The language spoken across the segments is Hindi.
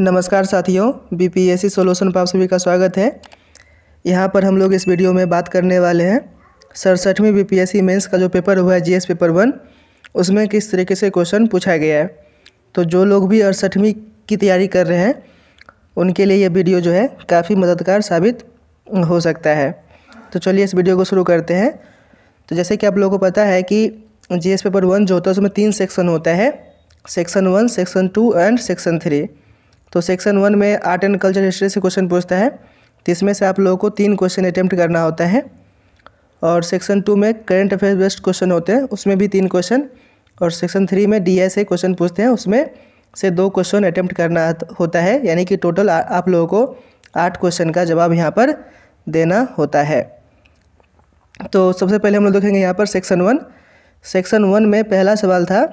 नमस्कार साथियों, बीपीएससी सॉल्यूशन पर आप सभी का स्वागत है। यहाँ पर हम लोग इस वीडियो में बात करने वाले हैं 67वीं बीपीएससी मेंस का जो पेपर हुआ है जीएस पेपर 1, उसमें किस तरीके से क्वेश्चन पूछा गया है। तो जो लोग भी 68वीं की तैयारी कर रहे हैं उनके लिए ये वीडियो जो है काफ़ी मददगार साबित हो सकता है। तो चलिए इस वीडियो को शुरू करते हैं। तो जैसे कि आप लोगों को पता है कि जीएस पेपर 1 जो होता है उसमें 3 सेक्शन होता है, सेक्शन 1, सेक्शन 2 एंड सेक्शन 3। तो सेक्शन 1 में आर्ट एंड कल्चर हिस्ट्री से क्वेश्चन पूछता है, तो इसमें से आप लोगों को 3 क्वेश्चन अटेम्प्ट करना होता है। और सेक्शन 2 में करंट अफेयर बेस्ड क्वेश्चन होते हैं, उसमें भी 3 क्वेश्चन। और सेक्शन 3 में डीआई से क्वेश्चन पूछते हैं, उसमें से 2 क्वेश्चन अटेम्प्ट करना होता है। यानी कि टोटल आप लोगों को 8 क्वेश्चन का जवाब यहाँ पर देना होता है। तो सबसे पहले हम लोग देखेंगे यहाँ पर सेक्शन 1। सेक्शन 1 में पहला सवाल था,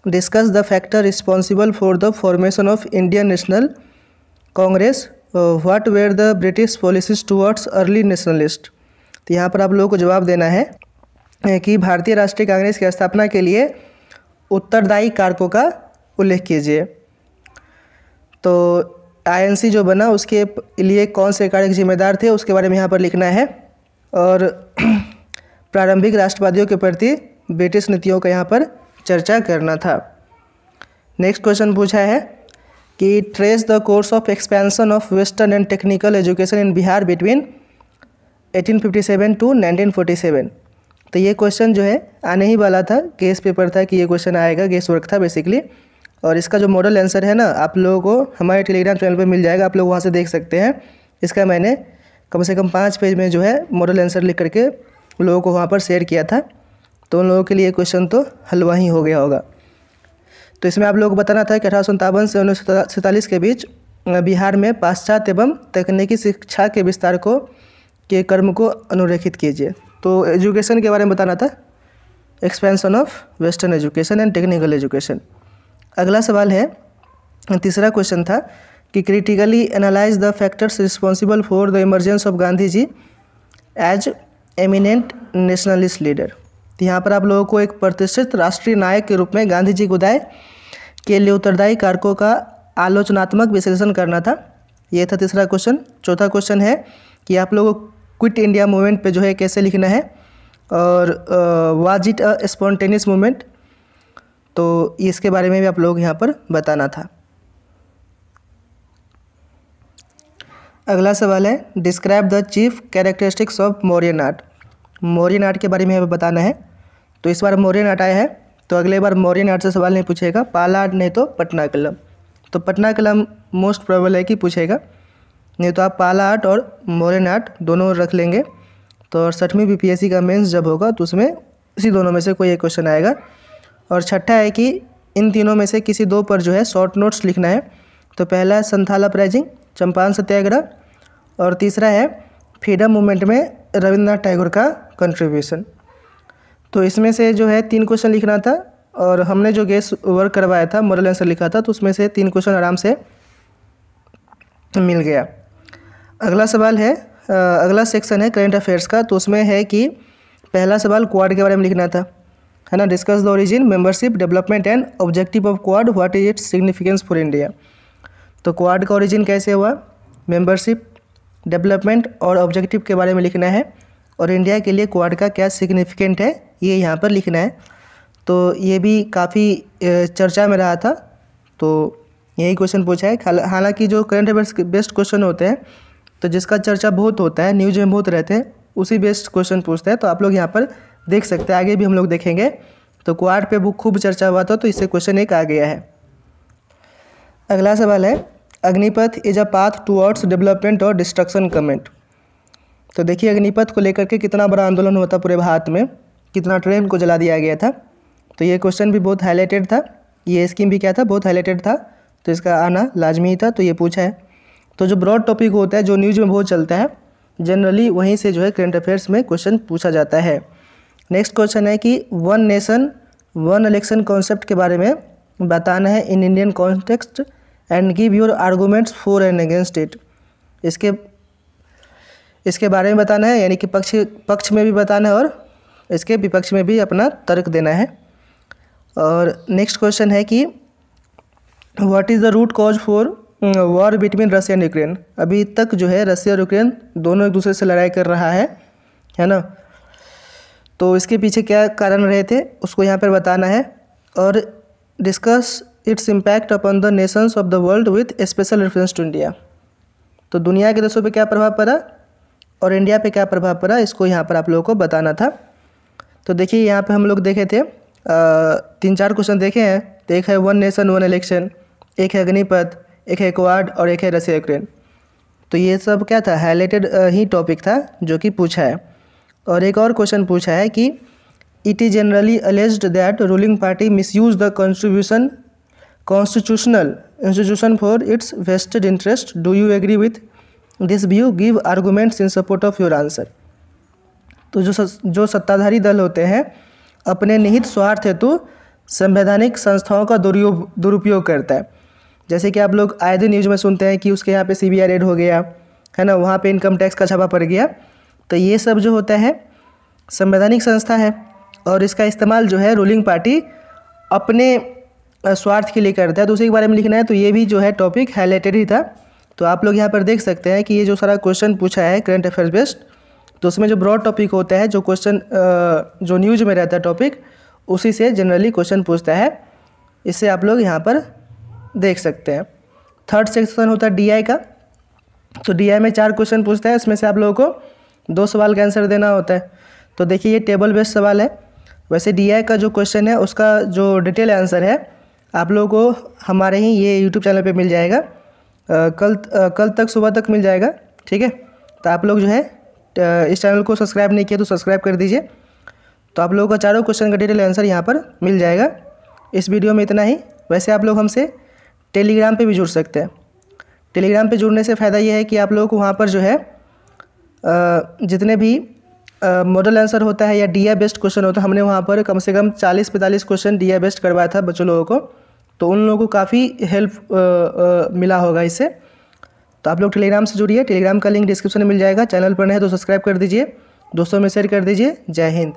discuss the factor responsible for the formation of Indian National Congress, what were the British policies towards early nationalist. तो यहाँ पर आप लोगों को जवाब देना है कि भारतीय राष्ट्रीय कांग्रेस की स्थापना के लिए उत्तरदायी कारकों का उल्लेख कीजिए। तो आईएनसी जो बना उसके लिए कौन से कारक जिम्मेदार थे उसके बारे में यहाँ पर लिखना है। और प्रारंभिक राष्ट्रवादियों के प्रति ब्रिटिश नीतियों का यहाँ पर चर्चा करना था। नेक्स्ट क्वेश्चन पूछा है कि trace the course of expansion of western and technical education in Bihar between 1857 to 1947। तो ये क्वेश्चन जो है आने ही वाला था, गेस पेपर था कि ये क्वेश्चन आएगा, गेस वर्क था बेसिकली। और इसका जो मॉडल आंसर है ना, आप लोगों को हमारे टेलीग्राम चैनल पर मिल जाएगा, आप लोग वहाँ से देख सकते हैं। इसका मैंने कम से कम 5 पेज में जो है मॉडल आंसर लिख करके लोगों को वहाँ पर शेयर किया था। तो उन लोगों के लिए क्वेश्चन तो हलवा ही हो गया होगा। तो इसमें आप लोगों को बताना था कि 1857 से 1947 के बीच बिहार में पाश्चात्य एवं तकनीकी शिक्षा के विस्तार के क्रम को अनुरेखित कीजिए। तो एजुकेशन के बारे में बताना था, expansion of western education and technical education. अगला सवाल है, तीसरा क्वेश्चन था कि critically analyse the factors responsible for the emergence of Gandhi ji as eminent nationalist leader. तो यहाँ पर आप लोगों को एक प्रतिष्ठित राष्ट्रीय नायक के रूप में गांधी जी के उदय के लिए उत्तरदायी कारकों का आलोचनात्मक विश्लेषण करना था। ये था तीसरा क्वेश्चन। चौथा क्वेश्चन है कि आप लोगों को क्विट इंडिया मूवमेंट पे जो है कैसे लिखना है, और was it a spontaneous movement, तो इसके बारे में भी आप लोग यहाँ पर बताना था। अगला सवाल है, describe the chief characteristics of Mauryan art. Mauryan art के बारे में बताना है। तो इस बार मौर्यन आर्ट आया है, तो अगले बार मौर्यन आर्ट से सवाल नहीं पूछेगा, पाला आर्ट नहीं तो पटना कलम। तो पटना कलम मोस्ट प्रोबेबल है कि पूछेगा, नहीं तो आप पाला आर्ट और मौर्यन आर्ट दोनों रख लेंगे। तो 68वीं बीपीएससी का मेंस जब होगा तो उसमें इसी दोनों में से कोई एक क्वेश्चन आएगा। और छठा है कि इन तीनों में से किसी 2 पर जो है शॉर्ट नोट्स लिखना है। तो पहला है संथाल अपराइजिंग, चंपारण सत्याग्रह, और तीसरा है फ्रीडम मूवमेंट में रविंद्रनाथ टैगोर का कंट्रीब्यूशन। तो इसमें से जो है 3 क्वेश्चन लिखना था, और हमने जो गेस वर्क करवाया था, मॉडल आंसर लिखा था, तो उसमें से 3 क्वेश्चन आराम से मिल गया। अगला सवाल है, अगला सेक्शन है करंट अफेयर्स का। तो उसमें है कि पहला सवाल क्वाड के बारे में लिखना था, है ना। Discuss the origin, membership, development and objective of quad, what is its significance for India. तो क्वाड का ओरिजिन कैसे हुआ, मेंबरशिप, डेवलपमेंट और ऑब्जेक्टिव के बारे में लिखना है, और इंडिया के लिए क्वाड का क्या सिग्निफिकेंट है ये यहाँ पर लिखना है। तो ये भी काफ़ी चर्चा में रहा था, तो यही क्वेश्चन पूछा है। हालांकि जो करंट अफेयर्स बेस्ड क्वेश्चन होते हैं, तो जिसका चर्चा बहुत होता है, न्यूज में बहुत रहते हैं, उसी बेस्ड क्वेश्चन पूछते हैं। तो आप लोग यहाँ पर देख सकते हैं, आगे भी हम लोग देखेंगे। तो क्वाड पे वो खूब चर्चा हुआ था, तो इससे क्वेश्चन एक आ गया है। अगला सवाल है, Agnipath is a path towards development और डिस्ट्रक्शन कमेंट। तो देखिए अग्निपथ को लेकर के कितना बड़ा आंदोलन हुआ था पूरे भारत में, कितना ट्रेन को जला दिया गया था। तो ये क्वेश्चन भी बहुत हाईलाइटेड था, ये स्कीम भी क्या था, बहुत हाईलाइटेड था, तो इसका आना लाजमी था। तो ये पूछा है। तो जो ब्रॉड टॉपिक होता है, जो न्यूज़ में बहुत चलता है, जनरली वहीं से जो है करंट अफेयर्स में क्वेश्चन पूछा जाता है। नेक्स्ट क्वेश्चन है कि one nation one election concept के बारे में बताना है in Indian context and give your arguments for and against it. इसके बारे में बताना है, यानी कि पक्ष में भी बताना है और इसके विपक्ष में भी अपना तर्क देना है। और नेक्स्ट क्वेश्चन है कि what is the root cause for war between Russia and Ukraine. अभी तक जो है रसिया और यूक्रेन दोनों एक दूसरे से लड़ाई कर रहा है ना। तो इसके पीछे क्या कारण रहे थे उसको यहाँ पर बताना है, और discuss its impact upon the nations of the world with special reference to India. तो दुनिया के देशों पे क्या प्रभाव पड़ा और इंडिया पे क्या प्रभाव पड़ा, इसको यहाँ पर आप लोगों को बताना था। तो देखिए यहाँ पे हम लोग देखे थे 3-4 क्वेश्चन देखे हैं। तो एक है वन नेशन वन इलेक्शन, एक है अग्निपथ, एक है क्वाड और एक है रसिया यूक्रेन। तो ये सब क्या था, हाईलाइटेड ही टॉपिक था जो कि पूछा है। और एक और क्वेश्चन पूछा है कि it is generally alleged that ruling party misuse the constitutional institution for its vested interest. Do you agree with this view, give arguments in support of your answer. तो जो सत्ताधारी दल होते हैं अपने निहित स्वार्थ हेतु संवैधानिक संस्थाओं का दुरुपयोग करता है। जैसे कि आप लोग आए दिन न्यूज़ में सुनते हैं कि उसके यहाँ पे CBI रेड हो गया है ना, वहाँ पे इनकम टैक्स का छापा पड़ गया। तो ये सब जो होता है संवैधानिक संस्था है, और इसका इस्तेमाल जो है रूलिंग पार्टी अपने स्वार्थ के लिए करता है। तो उसी के बारे में लिखना है। तो ये भी जो है टॉपिक हाईलाइटेड ही था। तो आप लोग यहाँ पर देख सकते हैं कि ये जो सारा क्वेश्चन पूछा है करंट अफेयर्स बेस्ड, तो उसमें जो ब्रॉड टॉपिक होता है, जो क्वेश्चन जो न्यूज़ में रहता है टॉपिक, उसी से जनरली क्वेश्चन पूछता है। इससे आप लोग यहाँ पर देख सकते हैं। थर्ड सेक्शन होता है DI का। तो DI में 4 क्वेश्चन पूछता है, इसमें से आप लोगों को 2 सवाल का आंसर देना होता है। तो देखिए ये टेबल बेस्ड सवाल है। वैसे DI का जो क्वेश्चन है उसका जो डिटेल आंसर है आप लोगों को हमारे ही ये YouTube चैनल पे मिल जाएगा। कल तक सुबह तक मिल जाएगा, ठीक है। तो आप लोग जो है इस चैनल को सब्सक्राइब नहीं किया तो सब्सक्राइब कर दीजिए। तो आप लोगों का चारों क्वेश्चन का डिटेल आंसर यहाँ पर मिल जाएगा। इस वीडियो में इतना ही। वैसे आप लोग हमसे टेलीग्राम पे भी जुड़ सकते हैं। टेलीग्राम पे जुड़ने से फ़ायदा ये है कि आप लोगों को वहाँ पर जो है जितने भी मॉडल आंसर होता है या DI बेस्ड क्वेश्चन होता है, हमने वहाँ पर कम से कम 40-45 क्वेश्चन DI बेस्ड करवाया था बच्चों लोगों को। तो उन लोगों को काफ़ी हेल्प मिला होगा इससे। तो आप लोग टेलीग्राम से जुड़िए। टेलीग्राम का लिंक डिस्क्रिप्शन में मिल जाएगा। चैनल पर नए हैं तो सब्सक्राइब कर दीजिए, दोस्तों में शेयर कर दीजिए। जय हिंद।